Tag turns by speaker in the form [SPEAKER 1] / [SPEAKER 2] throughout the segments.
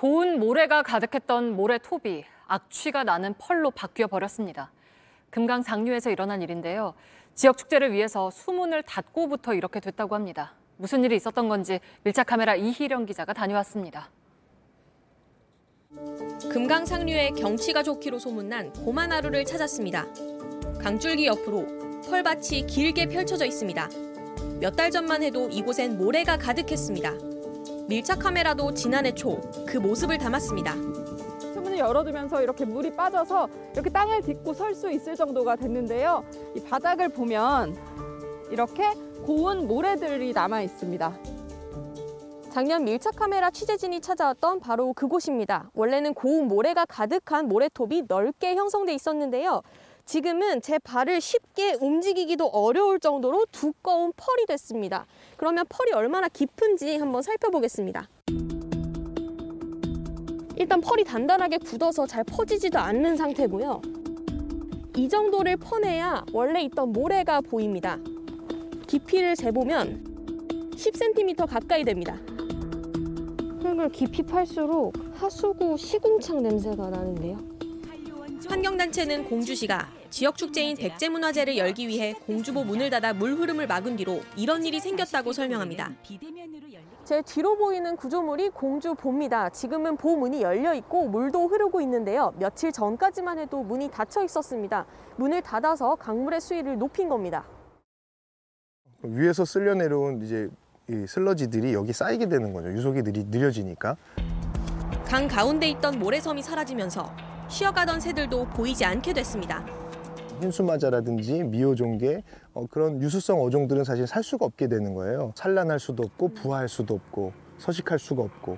[SPEAKER 1] 고운 모래가 가득했던 모래톱이 악취가 나는 펄로 바뀌어 버렸습니다. 금강 상류에서 일어난 일인데요. 지역 축제를 위해서 수문을 닫고부터 이렇게 됐다고 합니다. 무슨 일이 있었던 건지 밀착 카메라 이희령 기자가 다녀왔습니다.
[SPEAKER 2] 금강 상류에 경치가 좋기로 소문난 고만하루를 찾았습니다. 강줄기 옆으로 펄밭이 길게 펼쳐져 있습니다. 몇 달 전만 해도 이곳엔 모래가 가득했습니다. 밀착 카메라도 지난해 초 그 모습을 담았습니다.
[SPEAKER 3] 창문을 열어두면서 이렇게 물이 빠져서 이렇게 땅을 딛고 설 수 있을 정도가 됐는데요. 이 바닥을 보면 이렇게 고운 모래들이 남아 있습니다.
[SPEAKER 2] 작년 밀착 카메라 취재진이 찾아왔던 바로 그곳입니다. 원래는 고운 모래가 가득한 모래톱이 넓게 형성돼 있었는데요. 지금은 제 발을 쉽게 움직이기도 어려울 정도로 두꺼운 펄이 됐습니다. 그러면 펄이 얼마나 깊은지 한번 살펴보겠습니다. 일단 펄이 단단하게 굳어서 잘 퍼지지도 않는 상태고요. 이 정도를 퍼내야 원래 있던 모래가 보입니다. 깊이를 재보면 10cm 가까이 됩니다. 흙을 깊이 팔수록 하수구 시궁창 냄새가 나는데요. 환경단체는 공주시가 지역 축제인 백제문화제를 열기 위해 공주보 문을 닫아 물 흐름을 막은 뒤로 이런 일이 생겼다고 설명합니다. 제 뒤로 보이는 구조물이 공주보입니다. 지금은 보 문이 열려 있고 물도 흐르고 있는데요. 며칠 전까지만 해도 문이 닫혀 있었습니다. 문을 닫아서 강물의 수위를 높인 겁니다.
[SPEAKER 4] 위에서 쓸려 내려온 이제 이 슬러지들이 여기 쌓이게 되는 거죠. 유속이 느려지니까.
[SPEAKER 2] 강 가운데 있던 모래섬이 사라지면서 쉬어가던 새들도 보이지 않게 됐습니다.
[SPEAKER 4] 흰수마자라든지 미오종개 그런 유수성 어종들은 사실 살 수가 없게 되는 거예요. 산란할 수도 없고 부화할 수도 없고 서식할 수가 없고.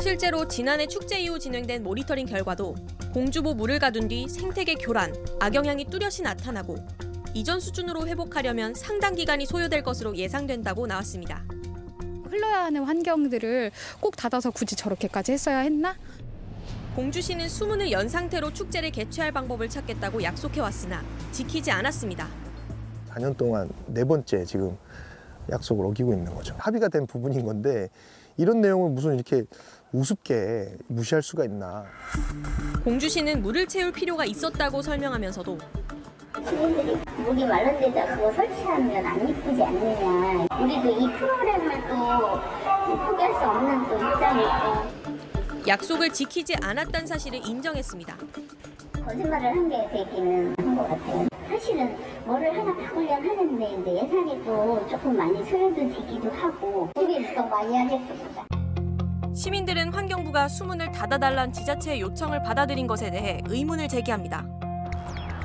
[SPEAKER 2] 실제로 지난해 축제 이후 진행된 모니터링 결과도 공주보 물을 가둔 뒤 생태계 교란, 악영향이 뚜렷이 나타나고 이전 수준으로 회복하려면 상당 기간이 소요될 것으로 예상된다고 나왔습니다.
[SPEAKER 5] 흘러야 하는 환경들을 꼭 닫아서 굳이 저렇게까지 했어야 했나?
[SPEAKER 2] 공주시는 수문을 연 상태로 축제를 개최할 방법을 찾겠다고 약속해왔으나 지키지 않았습니다.
[SPEAKER 4] 4년 동안 4번째 지금 약속을 어기고 있는 거죠. 합의가 된 부분인 건데 이런 내용을 무슨 이렇게 우습게 무시할 수가 있나.
[SPEAKER 2] 공주시는 물을 채울 필요가 있었다고 설명하면서도
[SPEAKER 6] 시민들이 목이 마른 데다 그거 설치하면 안 이쁘지 않느냐. 우리도 이 프로그램을 또 포기할 수 없는 또 입장이고.
[SPEAKER 2] 약속을 지키지 않았다는 사실을 인정했습니다.
[SPEAKER 6] 거짓말을 한 게 되기는 한 것 같아요. 사실은 뭐를 하나 바꾸려 하는데 이제 예산이 또 조금 많이 소요도 되기도 하고 준비를 더 많이 하겠습니다.
[SPEAKER 2] 시민들은 환경부가 수문을 닫아달라는 지자체의 요청을 받아들인 것에 대해 의문을 제기합니다.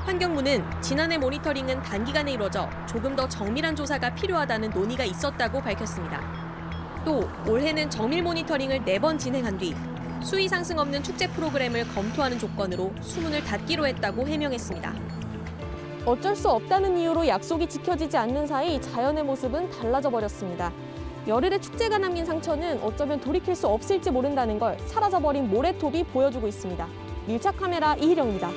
[SPEAKER 2] 환경부는 지난해 모니터링은 단기간에 이루어져 조금 더 정밀한 조사가 필요하다는 논의가 있었다고 밝혔습니다. 또 올해는 정밀 모니터링을 4번 진행한 뒤 수위 상승 없는 축제 프로그램을 검토하는 조건으로 수문을 닫기로 했다고 해명했습니다. 어쩔 수 없다는 이유로 약속이 지켜지지 않는 사이 자연의 모습은 달라져 버렸습니다. 열흘의 축제가 남긴 상처는 어쩌면 돌이킬 수 없을지 모른다는 걸 사라져버린 모래톱이 보여주고 있습니다. 밀착 카메라 이희령입니다.